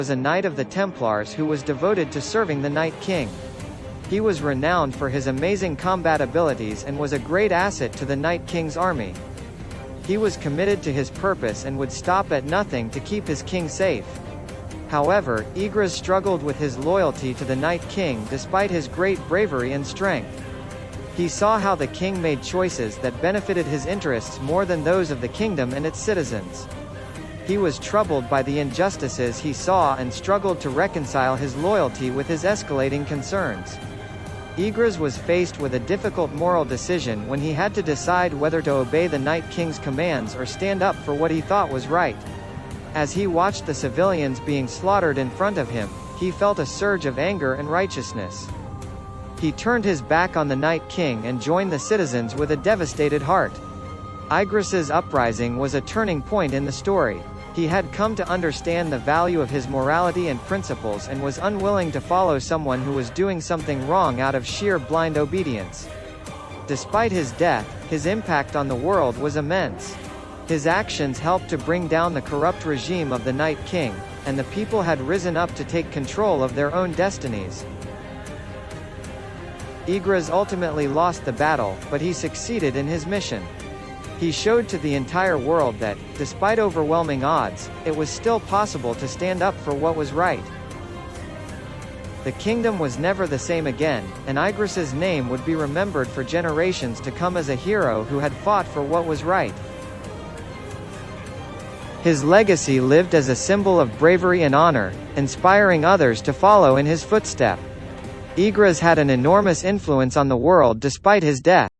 was a knight of the Templars who was devoted to serving the Night King. He was renowned for his amazing combat abilities and was a great asset to the Night King's army. He was committed to his purpose and would stop at nothing to keep his king safe. However, Igris struggled with his loyalty to the Night King despite his great bravery and strength. He saw how the king made choices that benefited his interests more than those of the kingdom and its citizens. He was troubled by the injustices he saw and struggled to reconcile his loyalty with his escalating concerns. Igris was faced with a difficult moral decision when he had to decide whether to obey the Night King's commands or stand up for what he thought was right. As he watched the civilians being slaughtered in front of him, he felt a surge of anger and righteousness. He turned his back on the Night King and joined the citizens with a devastated heart. Igris's uprising was a turning point in the story. He had come to understand the value of his morality and principles and was unwilling to follow someone who was doing something wrong out of sheer blind obedience. Despite his death, his impact on the world was immense. His actions helped to bring down the corrupt regime of the Night King, and the people had risen up to take control of their own destinies. Igris ultimately lost the battle, but he succeeded in his mission. He showed to the entire world that, despite overwhelming odds, it was still possible to stand up for what was right. The kingdom was never the same again, and Igris's name would be remembered for generations to come as a hero who had fought for what was right. His legacy lived as a symbol of bravery and honor, inspiring others to follow in his footsteps. Igris had an enormous influence on the world despite his death.